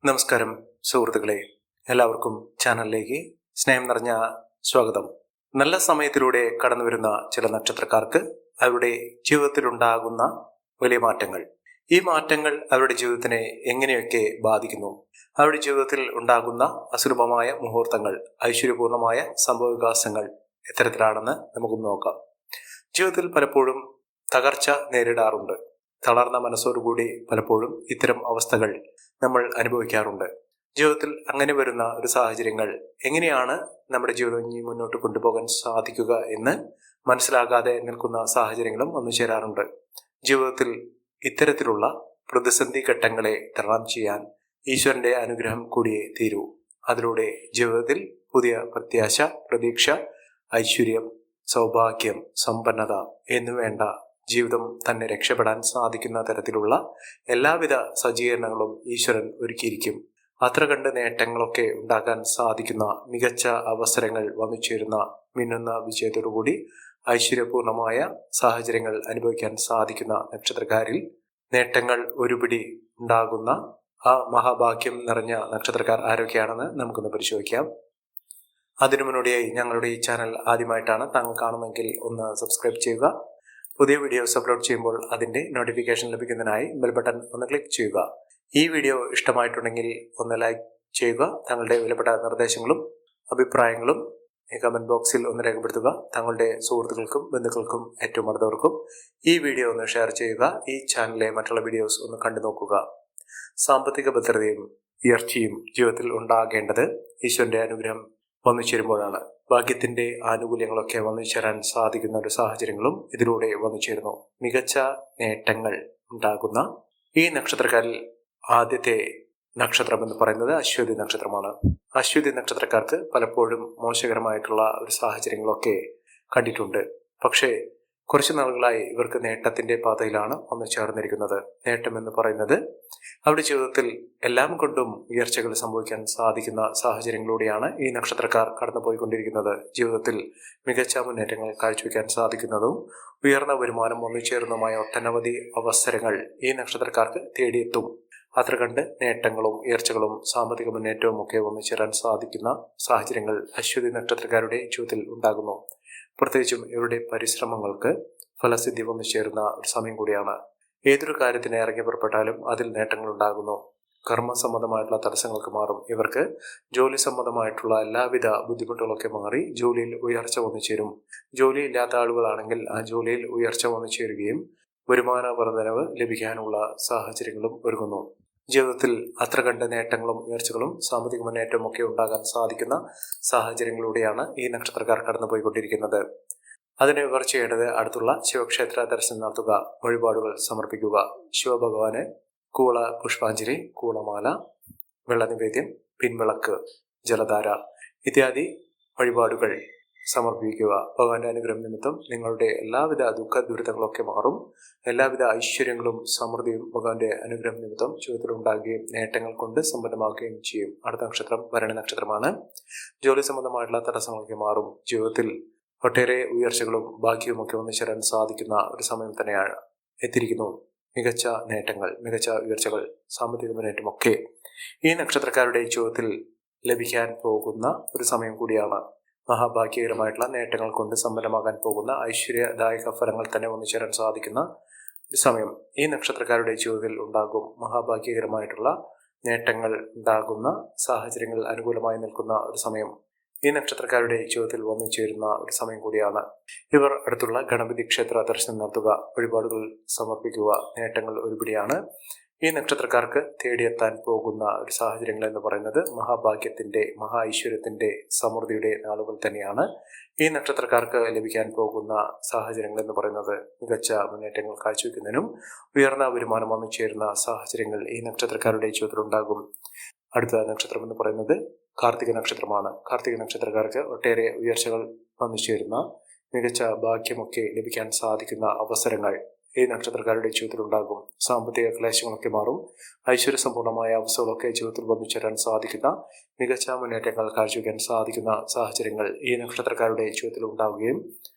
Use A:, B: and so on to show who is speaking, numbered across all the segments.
A: നമസ്കാരം സുഹൃത്തുക്കളെ, എല്ലാവർക്കും ചാനലിലേക്ക് സ്നേഹം നിറഞ്ഞ സ്വാഗതം. നല്ല സമയത്തിലൂടെ കടന്നു വരുന്ന ചില നക്ഷത്രക്കാർക്ക് അവരുടെ ജീവിതത്തിലുണ്ടാകുന്ന വലിയ മാറ്റങ്ങൾ, ഈ മാറ്റങ്ങൾ അവരുടെ ജീവിതത്തിനെ എങ്ങനെയൊക്കെ ബാധിക്കുന്നു, അവരുടെ ജീവിതത്തിൽ ഉണ്ടാകുന്ന അസുലഭമായ മുഹൂർത്തങ്ങൾ, ഐശ്വര്യപൂർണമായ സംഭവവികാസങ്ങൾ എത്തരത്തിലാണെന്ന് നമുക്ക് നോക്കാം. ജീവിതത്തിൽ പലപ്പോഴും തകർച്ച നേരിടാറുണ്ട്. തളർന്ന മനസ്സോടുകൂടി പലപ്പോഴും ഇത്തരം അവസ്ഥകൾ നമ്മൾ അനുഭവിക്കാറുണ്ട്. ജീവിതത്തിൽ അങ്ങനെ വരുന്ന ഒരു സാഹചര്യങ്ങൾ എങ്ങനെയാണ് നമ്മുടെ ജീവിതം ഇനി മുന്നോട്ട് കൊണ്ടുപോകാൻ സാധിക്കുക എന്ന് മനസ്സിലാകാതെ നിൽക്കുന്ന സാഹചര്യങ്ങളും വന്നു ചേരാറുണ്ട്. ജീവിതത്തിൽ ഇത്തരത്തിലുള്ള പ്രതിസന്ധി ഘട്ടങ്ങളെ തരണം ചെയ്യാൻ ഈശ്വരന്റെ അനുഗ്രഹം കൂടിയേ തീരൂ. അതിലൂടെ ജീവിതത്തിൽ പുതിയ പ്രത്യാശ, പ്രതീക്ഷ, ഐശ്വര്യം, സൗഭാഗ്യം, സമ്പന്നത എന്നുവേണ്ട ജീവിതം തന്നെ രക്ഷപ്പെടാൻ സാധിക്കുന്ന തരത്തിലുള്ള എല്ലാവിധ സജ്ജീകരണങ്ങളും ഈശ്വരൻ ഒരുക്കിയിരിക്കും. അത്ര കണ്ട് നേട്ടങ്ങളൊക്കെ ഉണ്ടാക്കാൻ സാധിക്കുന്ന മികച്ച അവസരങ്ങൾ വന്നു ചേരുന്ന മിന്നുന്ന വിജയത്തോടുകൂടി ഐശ്വര്യപൂർണമായ സാഹചര്യങ്ങൾ അനുഭവിക്കാൻ സാധിക്കുന്ന നക്ഷത്രക്കാരിൽ നേട്ടങ്ങൾ ഒരുപിടി ഉണ്ടാകുന്ന ആ മഹാഭാഗ്യം നിറഞ്ഞ നക്ഷത്രക്കാർ ആരൊക്കെയാണെന്ന് നമുക്കൊന്ന് പരിശോധിക്കാം. അതിനു മുന്നോടിയായി ഞങ്ങളുടെ ഈ ചാനൽ ആദ്യമായിട്ടാണ് താങ്കൾ കാണുമെങ്കിൽ ഒന്ന് സബ്സ്ക്രൈബ് ചെയ്യുക. പുതിയ വീഡിയോസ് അപ്ലോഡ് ചെയ്യുമ്പോൾ അതിൻ്റെ നോട്ടിഫിക്കേഷൻ ലഭിക്കുന്നതിനായി ബെൽ ബട്ടൺ ഒന്ന് ക്ലിക്ക് ചെയ്യുക. ഈ വീഡിയോ ഇഷ്ടമായിട്ടുണ്ടെങ്കിൽ ഒന്ന് ലൈക്ക് ചെയ്യുക. താങ്കളുടെ വിലപ്പെട്ട നിർദ്ദേശങ്ങളും അഭിപ്രായങ്ങളും ഈ കമൻറ്റ് ബോക്സിൽ ഒന്ന് രേഖപ്പെടുത്തുക. താങ്കളുടെ സുഹൃത്തുക്കൾക്കും ബന്ധുക്കൾക്കും ഏറ്റവും അടുത്തവർക്കും ഈ വീഡിയോ ഒന്ന് ഷെയർ ചെയ്യുക. ഈ ചാനലിലെ മറ്റുള്ള വീഡിയോസ് ഒന്ന് കണ്ടു നോക്കുക. സാമ്പത്തിക ഭദ്രതയും ഉയർച്ചയും ജീവിതത്തിൽ ഉണ്ടാകേണ്ടത് ഈശ്വരന്റെ അനുഗ്രഹം വന്നു ചേരുമ്പോഴാണ്. ഭാഗ്യത്തിന്റെ ആനുകൂല്യങ്ങളൊക്കെ വന്നു ചേരാൻ സാധിക്കുന്ന ഒരു സാഹചര്യങ്ങളും ഇതിലൂടെ വന്നു ചേരുന്നു. മികച്ച നേട്ടങ്ങൾ ഉണ്ടാകുന്ന ഈ നക്ഷത്രക്കാരിൽ ആദ്യത്തെ നക്ഷത്രം എന്ന് പറയുന്നത് അശ്വതി നക്ഷത്രമാണ്. അശ്വതി നക്ഷത്രക്കാർക്ക് പലപ്പോഴും മോശകരമായിട്ടുള്ള ഒരു സാഹചര്യങ്ങളൊക്കെ കണ്ടിട്ടുണ്ട്. പക്ഷേ കുറച്ചു നാളുകളായി ഇവർക്ക് നേട്ടത്തിന്റെ പാതയിലാണ് വന്നു ചേർന്നിരിക്കുന്നത്. നേട്ടം എന്ന് പറയുന്നത് അവരുടെ ജീവിതത്തിൽ എല്ലാം കൊണ്ടും ഉയർച്ചകൾ സംഭവിക്കാൻ സാധിക്കുന്ന സാഹചര്യങ്ങളിലൂടെയാണ് ഈ നക്ഷത്രക്കാർ കടന്നുപോയിക്കൊണ്ടിരിക്കുന്നത്. ജീവിതത്തിൽ മികച്ച മുന്നേറ്റങ്ങൾ കാഴ്ചവെക്കാൻ സാധിക്കുന്നതും ഉയർന്ന വരുമാനം വന്നു ചേർന്നതുമായ ഒട്ടനവധി അവസരങ്ങൾ ഈ നക്ഷത്രക്കാർക്ക് തേടിയെത്തും. അത്ര കണ്ട് നേട്ടങ്ങളും ഉയർച്ചകളും സാമ്പത്തിക മുന്നേറ്റവും ഒക്കെ വന്നു ചേരാൻ സാധിക്കുന്ന സാഹചര്യങ്ങൾ അശ്വതി നക്ഷത്രക്കാരുടെ ജീവിതത്തിൽ ഉണ്ടാകുന്നു. പ്രത്യേകിച്ചും ഇവരുടെ പരിശ്രമങ്ങൾക്ക് ഫലസിദ്ധി വന്നു ചേരുന്ന ഒരു സമയം കൂടിയാണ്. ഏതൊരു കാര്യത്തിന് ഇറങ്ങി പുറപ്പെട്ടാലും അതിൽ നേട്ടങ്ങൾ ഉണ്ടാകുന്നു. കർമ്മസംബന്ധമായിട്ടുള്ള തടസ്സങ്ങൾക്ക് മാറും. ഇവർക്ക് ജോലി സംബന്ധമായിട്ടുള്ള എല്ലാവിധ ബുദ്ധിമുട്ടുകളൊക്കെ മാറി ജോലിയിൽ ഉയർച്ച വന്നു ചേരും. ജോലിയില്ലാത്ത ആളുകളാണെങ്കിൽ ആ ജോലിയിൽ ഉയർച്ച വന്നു ചേരുകയും വരുമാന വർധനവ് ലഭിക്കാനുള്ള സാഹചര്യങ്ങളും ഒരുങ്ങുന്നു. ജീവിതത്തിൽ അത്ര കണ്ട നേട്ടങ്ങളും ഉയർച്ചകളും സാമ്പത്തിക മുന്നേറ്റവും ഒക്കെ ഉണ്ടാകാൻ സാധിക്കുന്ന സാഹചര്യങ്ങളിലൂടെയാണ് ഈ നക്ഷത്രക്കാർ കടന്നുപോയിക്കൊണ്ടിരിക്കുന്നത്. അതിന് ഇവർ ചെയ്യേണ്ടത് അടുത്തുള്ള ശിവക്ഷേത്ര ദർശനം നടത്തുക, വഴിപാടുകൾ സമർപ്പിക്കുക. ശിവഭഗവാന് കൂള പുഷ്പാഞ്ജലി, കൂളമാല, വെള്ളനിവേദ്യം, പിൻവിളക്ക്, ജലധാര ഇത്യാദി വഴിപാടുകൾ സമർപ്പിക്കുക. ഭഗവാന്റെ അനുഗ്രഹം നിമിത്തം നിങ്ങളുടെ എല്ലാവിധ ദുഃഖ ദുരിതങ്ങളൊക്കെ മാറും. എല്ലാവിധ ഐശ്വര്യങ്ങളും സമൃദ്ധിയും ഭഗവാന്റെ അനുഗ്രഹം നിമിത്തം ജീവിതത്തിൽ ഉണ്ടാകുകയും നേട്ടങ്ങൾ കൊണ്ട് സമ്പന്നമാക്കുകയും ചെയ്യും. അടുത്ത നക്ഷത്രം ഭരണി നക്ഷത്രമാണ്. ജോലി സംബന്ധമായിട്ടുള്ള തടസ്സങ്ങളൊക്കെ മാറും. ജീവിതത്തിൽ ഒട്ടേറെ ഉയർച്ചകളും ഭാഗ്യവും ഒക്കെ വന്നു ചേരാൻ സാധിക്കുന്ന ഒരു സമയം തന്നെയാണ് എത്തിയിരിക്കുന്നു. മികച്ച നേട്ടങ്ങൾ, മികച്ച ഉയർച്ചകൾ, സാമ്പത്തിക മുന്നേറ്റമൊക്കെ ഈ നക്ഷത്രക്കാരുടെ ജീവിതത്തിൽ ലഭിക്കാൻ പോകുന്ന ഒരു സമയം കൂടിയാണ്. മഹാഭാഗ്യകരമായിട്ടുള്ള നേട്ടങ്ങൾ കൊണ്ട് സമ്പന്നമാകാൻ പോകുന്ന ഐശ്വര്യദായക ഫലങ്ങൾ തന്നെ വന്നു ചേരാൻ സാധിക്കുന്ന ഒരു സമയം ഈ നക്ഷത്രക്കാരുടെ ജീവിതത്തിൽ ഉണ്ടാകും. മഹാഭാഗ്യകരമായിട്ടുള്ള നേട്ടങ്ങൾ ഉണ്ടാകുന്ന സാഹചര്യങ്ങൾ അനുകൂലമായി നിൽക്കുന്ന ഒരു സമയം ഈ നക്ഷത്രക്കാരുടെ ജീവിതത്തിൽ വന്നു ചേരുന്ന ഒരു സമയം കൂടിയാണ്. ഇവർ അടുത്തുള്ള ഗണപതി ക്ഷേത്ര ദർശനം നടത്തുക, വഴിപാടുകൾ സമർപ്പിക്കുക. നേട്ടങ്ങൾ ഒരുപിടിയാണ്. ഈ നക്ഷത്രക്കാർക്ക് തേടിയെത്താൻ പോകുന്ന ഒരു സാഹചര്യങ്ങൾ എന്ന് പറയുന്നത് മഹാഭാഗ്യത്തിന്റെ, മഹാ ഐശ്വര്യത്തിന്റെ, സമൃദ്ധിയുടെ നാളുകൾ തന്നെയാണ്. ഈ നക്ഷത്രക്കാർക്ക് ലഭിക്കാൻ പോകുന്ന സാഹചര്യങ്ങൾ എന്ന് പറയുന്നത് മികച്ച മുന്നേറ്റങ്ങൾ കാഴ്ചവെക്കുന്നതിനും ഉയർന്ന വരുമാനം വന്നു ചേരുന്ന സാഹചര്യങ്ങൾ ഈ നക്ഷത്രക്കാരുടെ ജീവിതത്തിൽ ഉണ്ടാകും. അടുത്ത നക്ഷത്രം എന്ന് പറയുന്നത് കാർത്തിക നക്ഷത്രമാണ്. കാർത്തിക നക്ഷത്രക്കാർക്ക് ഒട്ടേറെ ഉയർച്ചകൾ വന്നു ചേരുന്ന മികച്ച ഭാഗ്യമൊക്കെ ലഭിക്കാൻ സാധിക്കുന്ന അവസരങ്ങൾ ഈ നക്ഷത്രക്കാരുടെ ജീവിതത്തിൽ ഉണ്ടാകും. സാമ്പത്തിക ക്ലേശങ്ങളൊക്കെ മാറും. ഐശ്വര്യസമ്പൂർണമായ അവസ്ഥകളൊക്കെ ജീവിതത്തിൽ വന്നു ചേരാൻ സാധിക്കുന്ന മികച്ച മുന്നേറ്റങ്ങൾ കാഴ്ചവെക്കാൻ സാധിക്കുന്ന സാഹചര്യങ്ങൾ ഈ നക്ഷത്രക്കാരുടെ ജീവിതത്തിൽ ഉണ്ടാവുകയും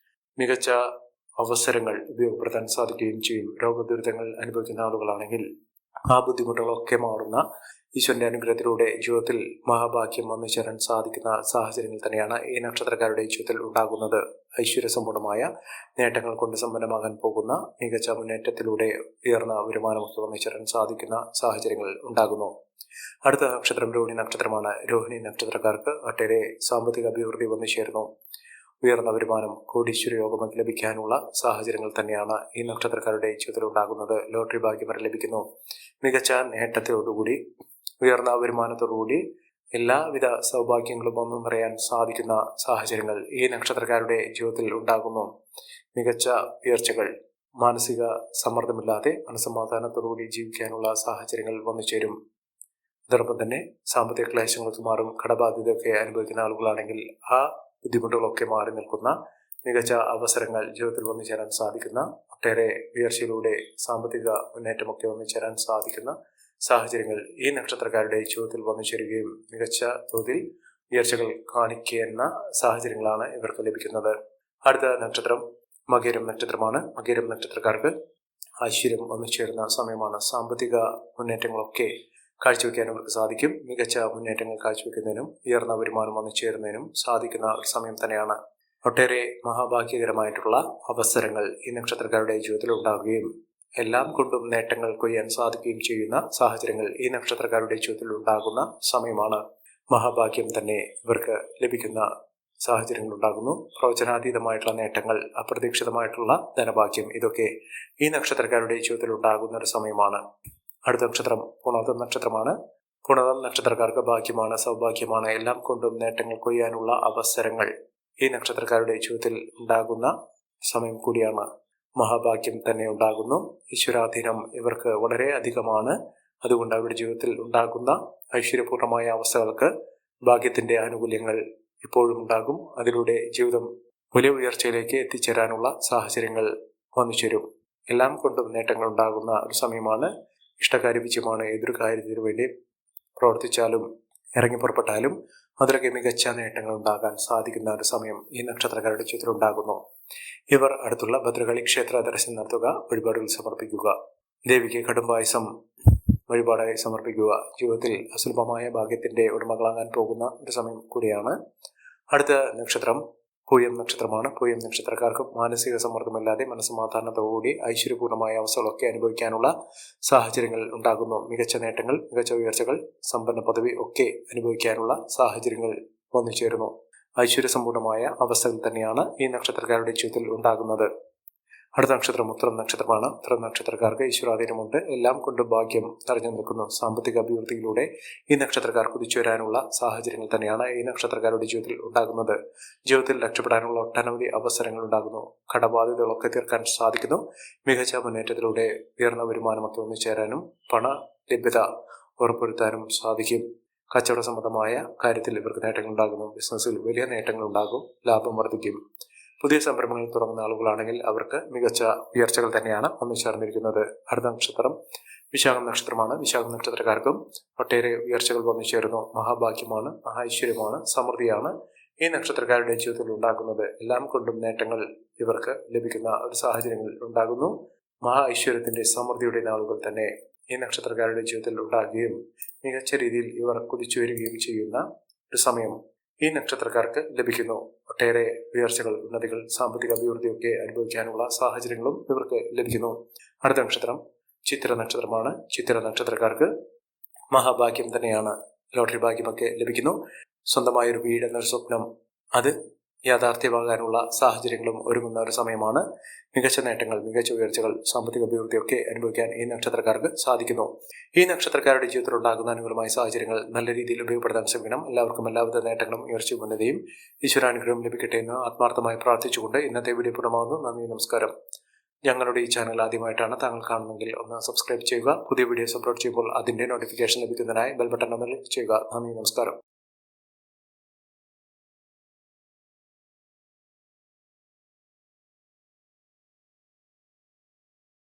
A: മികച്ച അവസരങ്ങൾ ഉപയോഗപ്പെടുത്താൻ സാധിക്കുകയും ചെയ്യും. രോഗദുരിതങ്ങൾ അനുഭവിക്കുന്ന ആളുകളാണെങ്കിൽ ആ ബുദ്ധിമുട്ടുകളൊക്കെ മാറുന്ന ഈശ്വരന്റെ അനുഗ്രഹത്തിലൂടെ ജീവിതത്തിൽ മഹാഭാഗ്യം വന്നു ചേരാൻ സാധിക്കുന്ന സാഹചര്യങ്ങൾ തന്നെയാണ് ഈ നക്ഷത്രക്കാരുടെ ജീവിതത്തിൽ ഉണ്ടാകുന്നത്. ഐശ്വര്യസമ്പൂർണമായ നേട്ടങ്ങൾ കൊണ്ട് സമ്പന്നമാകാൻ പോകുന്ന മികച്ച മുന്നേറ്റത്തിലൂടെ ഉയർന്ന വരുമാനമൊക്കെ വന്നു ചേരാൻ സാധിക്കുന്ന സാഹചര്യങ്ങൾ ഉണ്ടാകുന്നു. അടുത്ത നക്ഷത്രം രോഹിണി നക്ഷത്രമാണ്. രോഹിണി നക്ഷത്രക്കാർക്ക് ഒട്ടേറെ സാമ്പത്തിക അഭിവൃദ്ധി വന്നു ചേരുന്നു. ഉയർന്ന വരുമാനം, കോടീശ്വര യോഗമൊക്കെ ലഭിക്കാനുള്ള സാഹചര്യങ്ങൾ തന്നെയാണ് ഈ നക്ഷത്രക്കാരുടെ ജീവിതത്തിൽ ഉണ്ടാകുന്നത്. ലോട്ടറി ഭാഗ്യം വരെ ലഭിക്കുന്നു. മികച്ച നേട്ടത്തോടുകൂടി ഉയർന്ന വരുമാനത്തോടുകൂടി എല്ലാവിധ സൗഭാഗ്യങ്ങളും ഒന്നും പറയാൻ സാധിക്കുന്ന സാഹചര്യങ്ങൾ ഈ നക്ഷത്രക്കാരുടെ ജീവിതത്തിൽ ഉണ്ടാകുന്നു. മികച്ച ഉയർച്ചകൾ, മാനസിക സമ്മർദ്ദമില്ലാതെ മനസ്സമാധാനത്തോടുകൂടി ജീവിക്കാനുള്ള സാഹചര്യങ്ങൾ വന്നു ചേരും. അതോടൊപ്പം തന്നെ സാമ്പത്തിക ക്ലേശങ്ങൾക്ക് മാറും. കടബാധ്യതയൊക്കെ അനുഭവിക്കുന്ന ആളുകളാണെങ്കിൽ ആ ബുദ്ധിമുട്ടുകളൊക്കെ മാറി നിൽക്കുന്ന മികച്ച അവസരങ്ങൾ ജീവിതത്തിൽ വന്നു ചേരാൻ സാധിക്കുന്ന, ഒട്ടേറെ ഉയർച്ചയിലൂടെ സാമ്പത്തിക മുന്നേറ്റമൊക്കെ വന്നു ചേരാൻ സാധിക്കുന്ന സാഹചര്യങ്ങൾ ഈ നക്ഷത്രക്കാരുടെ ജീവിതത്തിൽ വന്നു ചേരുകയും മികച്ച തോതിൽ ഉയർച്ചകൾ കാണിക്കുന്ന സാഹചര്യങ്ങളാണ് ഇവർക്ക് ലഭിക്കുന്നത്. അടുത്ത നക്ഷത്രം മകരം നക്ഷത്രമാണ്. മകരം നക്ഷത്രക്കാർക്ക് ഐശ്വര്യം വന്നു ചേരുന്ന സമയമാണ്. സാമ്പത്തിക മുന്നേറ്റങ്ങളൊക്കെ കാഴ്ചവെക്കാൻ അവർക്ക് സാധിക്കും. മികച്ച മുന്നേറ്റങ്ങൾ കാഴ്ചവെക്കുന്നതിനും ഉയർന്ന വരുമാനം വന്നു ചേരുന്നതിനും സാധിക്കുന്ന ഒരു സമയം തന്നെയാണ്. ഒട്ടേറെ മഹാഭാഗ്യകരമായിട്ടുള്ള അവസരങ്ങൾ ഈ നക്ഷത്രക്കാരുടെ ജീവിതത്തിൽ ഉണ്ടാകുകയും എല്ലാം കൊണ്ടും നേട്ടങ്ങൾ കൊയ്യാൻ സാധിക്കുകയും ചെയ്യുന്ന സാഹചര്യങ്ങൾ ഈ നക്ഷത്രക്കാരുടെ ജീവിതത്തിൽ ഉണ്ടാകുന്ന സമയമാണ്. മഹാഭാഗ്യം തന്നെ ഇവർക്ക് ലഭിക്കുന്ന സാഹചര്യങ്ങൾ ഉണ്ടാകുന്നു. പ്രവചനാതീതമായിട്ടുള്ള നേട്ടങ്ങൾ, അപ്രതീക്ഷിതമായിട്ടുള്ള ധനഭാഗ്യം, ഇതൊക്കെ ഈ നക്ഷത്രക്കാരുടെ ജീവിതത്തിൽ ഉണ്ടാകുന്ന ഒരു സമയമാണ്. അടുത്ത നക്ഷത്രം പുണർതം നക്ഷത്രമാണ്. പുണർതം നക്ഷത്രക്കാർക്ക് ഭാഗ്യമാണ്, സൗഭാഗ്യമാണ്. എല്ലാം കൊണ്ടും നേട്ടങ്ങൾ കൊയ്യാനുള്ള അവസരങ്ങൾ ഈ നക്ഷത്രക്കാരുടെ ജീവിതത്തിൽ ഉണ്ടാകുന്ന സമയം കൂടിയാണ്. മഹാഭാഗ്യം തന്നെ ഉണ്ടാകുന്നു. ഈശ്വരാധീനം ഇവർക്ക് വളരെ അധികമാണ്. അതുകൊണ്ട് അവരുടെ ജീവിതത്തിൽ ഉണ്ടാകുന്ന ഐശ്വര്യപൂർണമായ അവസ്ഥകൾക്ക് ഭാഗ്യത്തിന്റെ ആനുകൂല്യങ്ങൾ ഇപ്പോഴും ഉണ്ടാകും. അതിലൂടെ ജീവിതം വലിയ ഉയർച്ചയിലേക്ക് എത്തിച്ചേരാനുള്ള സാഹചര്യങ്ങൾ വന്നു ചേരും. എല്ലാം കൊണ്ടും നേട്ടങ്ങൾ ഉണ്ടാകുന്ന ഒരു സമയമാണ്. ഇഷ്ടകാര്യ വിജയമാണ്. ഏതൊരു കാര്യത്തിനു വേണ്ടി പ്രവർത്തിച്ചാലും ഇറങ്ങി പുറപ്പെട്ടാലും അതിലൊക്കെ മികച്ച നേട്ടങ്ങൾ ഉണ്ടാകാൻ സാധിക്കുന്ന ഒരു സമയം ഈ നക്ഷത്രക്കാരുടെ ജീവിതത്തിൽ ഉണ്ടാകുന്നു. ഇവർ അടുത്തുള്ള ഭദ്രകാളി ക്ഷേത്ര ദർശനം നടത്തുക, വഴിപാടുകൾ സമർപ്പിക്കുക, ദേവിക്ക് കടുംപായസം വഴിപാടായി സമർപ്പിക്കുക. ജീവിതത്തിൽ അസുലഭമായ ഭാഗ്യത്തിന്റെ ഉടമകളാകാൻ പോകുന്ന ഒരു സമയം കൂടിയാണ്. അടുത്ത നക്ഷത്രം പൂയം നക്ഷത്രമാണ്. പൂയം നക്ഷത്രക്കാർക്കും മാനസിക സമ്മർദ്ദമില്ലാതെ മനസ്സമാധാനത്തോടുകൂടി ഐശ്വര്യപൂർണമായ അവസ്ഥകളൊക്കെ അനുഭവിക്കാനുള്ള സാഹചര്യങ്ങൾ ഉണ്ടാകുന്നു. മികച്ച നേട്ടങ്ങൾ, മികച്ച ഉയർച്ചകൾ, സമ്പന്ന പദവി ഒക്കെ അനുഭവിക്കാനുള്ള സാഹചര്യങ്ങൾ വന്നു ചേരുന്നു. ഐശ്വര്യസമ്പൂർണമായ അവസ്ഥകൾ തന്നെയാണ് ഈ നക്ഷത്രക്കാരുടെ ജീവിതത്തിൽ ഉണ്ടാകുന്നത്. അടുത്ത നക്ഷത്രം ഉത്തരം നക്ഷത്രമാണ്. ഉത്തരം നക്ഷത്രക്കാർക്ക് ഈശ്വരാധീനമുണ്ട്. എല്ലാം കൊണ്ട് ഭാഗ്യം നിറഞ്ഞു നിൽക്കുന്നു. സാമ്പത്തിക അഭിവൃദ്ധിയിലൂടെ ഈ നക്ഷത്രക്കാർ കുതിച്ചു വരാനുള്ള സാഹചര്യങ്ങൾ തന്നെയാണ് ഈ നക്ഷത്രക്കാരുടെ ജീവിതത്തിൽ ഉണ്ടാകുന്നത്. ജീവിതത്തിൽ രക്ഷപ്പെടാനുള്ള ഒട്ടനവധി അവസരങ്ങൾ ഉണ്ടാകുന്നു. കടബാധ്യതകളൊക്കെ തീർക്കാൻ സാധിക്കുന്നു. മികച്ച മുന്നേറ്റത്തിലൂടെ ഉയർന്ന വരുമാനമൊക്കെ ഒന്നുചേരാനും പണ ലഭ്യത ഉറപ്പുവരുത്താനും സാധിക്കും. കച്ചവട സംബന്ധമായ കാര്യത്തിൽ ഇവർക്ക് നേട്ടങ്ങൾ ഉണ്ടാകുന്നു. ബിസിനസ്സിൽ വലിയ നേട്ടങ്ങൾ ഉണ്ടാകും. ലാഭം വർദ്ധിക്കും. പുതിയ സംരംഭങ്ങൾ തുടങ്ങുന്ന ആളുകളാണെങ്കിൽ അവർക്ക് മികച്ച ഉയർച്ചകൾ തന്നെയാണ് വന്നു ചേർന്നിരിക്കുന്നത്. അടുത്ത നക്ഷത്രം വിശാഖം നക്ഷത്രമാണ്. വിശാഖം നക്ഷത്രക്കാർക്കും ഒട്ടേറെ ഉയർച്ചകൾ വന്നു ചേരുന്നു. മഹാഭാഗ്യമാണ്, മഹാഐശ്വര്യമാണ്, സമൃദ്ധിയാണ് ഈ നക്ഷത്രക്കാരുടെ ജീവിതത്തിൽ ഉണ്ടാകുന്നത്. എല്ലാം കൊണ്ടും നേട്ടങ്ങൾ ഇവർക്ക് ലഭിക്കുന്ന ഒരു സാഹചര്യങ്ങൾ ഉണ്ടാകുന്നു. മഹാ ഐശ്വര്യത്തിന്റെ സമൃദ്ധിയുടെ നാളുകൾ തന്നെ ഈ നക്ഷത്രക്കാരുടെ ജീവിതത്തിൽ ഉണ്ടാകുകയും മികച്ച രീതിയിൽ ഇവർ കുതിച്ചു വരികയും ചെയ്യുന്ന ഒരു സമയം ഈ നക്ഷത്രക്കാർക്ക് ലഭിക്കുന്നു. ഒട്ടേറെ ഉയർച്ചകൾ, ഉന്നതികൾ, സാമ്പത്തിക അഭിവൃദ്ധിയൊക്കെ അനുഭവിക്കാനുള്ള സാഹചര്യങ്ങളും ഇവർക്ക് ലഭിക്കുന്നു. അടുത്ത നക്ഷത്രം ചിത്തിര നക്ഷത്രമാണ്. ചിത്തിര നക്ഷത്രക്കാർക്ക് മഹാഭാഗ്യം തന്നെയാണ്. ലോട്ടറി ഭാഗ്യമൊക്കെ ലഭിക്കുന്നു. സ്വന്തമായൊരു വീട് എന്നൊരു സ്വപ്നം അത് യാഥാർത്ഥ്യമാകാനുള്ള സാഹചര്യങ്ങളും ഒരുങ്ങുന്ന ഒരു സമയമാണ്. മികച്ച നേട്ടങ്ങൾ, മികച്ച ഉയർച്ചകൾ, സാമ്പത്തിക അഭിവൃദ്ധിയൊക്കെ അനുഭവിക്കാൻ ഈ നക്ഷത്രക്കാർക്ക് സാധിക്കുന്നു. ഈ നക്ഷത്രക്കാരുടെ ജീവിതത്തിൽ ഉണ്ടാകുന്ന അനുകൂലമായ സാഹചര്യങ്ങൾ നല്ല രീതിയിൽ ഉപയോഗപ്പെടുത്താൻ ശ്രമിക്കണം. എല്ലാവർക്കും എല്ലാവിധ നേട്ടങ്ങളും ഉയർച്ചയും ഉന്നതിയും ഈശ്വരാനുഗ്രഹം ലഭിക്കട്ടെ എന്ന് ആത്മാർത്ഥമായി പ്രാർത്ഥിച്ചുകൊണ്ട് ഇന്നത്തെ വീഡിയോ പൂർണ്ണമാകുന്നു. നന്ദി, നമസ്കാരം. ഞങ്ങളുടെ ഈ ചാനൽ ആദ്യമായിട്ടാണ് താങ്കൾ കാണുന്നതെങ്കിൽ ഒന്ന് സബ്സ്ക്രൈബ് ചെയ്യുക. പുതിയ വീഡിയോസ് അപ്ലോഡ് ചെയ്യുമ്പോൾ അതിന്റെ നോട്ടിഫിക്കേഷൻ ലഭിക്കുന്നതിനായി ബെൽ ബട്ടൺ ഒന്ന് ക്ലിക്ക് ചെയ്യുക. നന്ദി, നമസ്കാരം.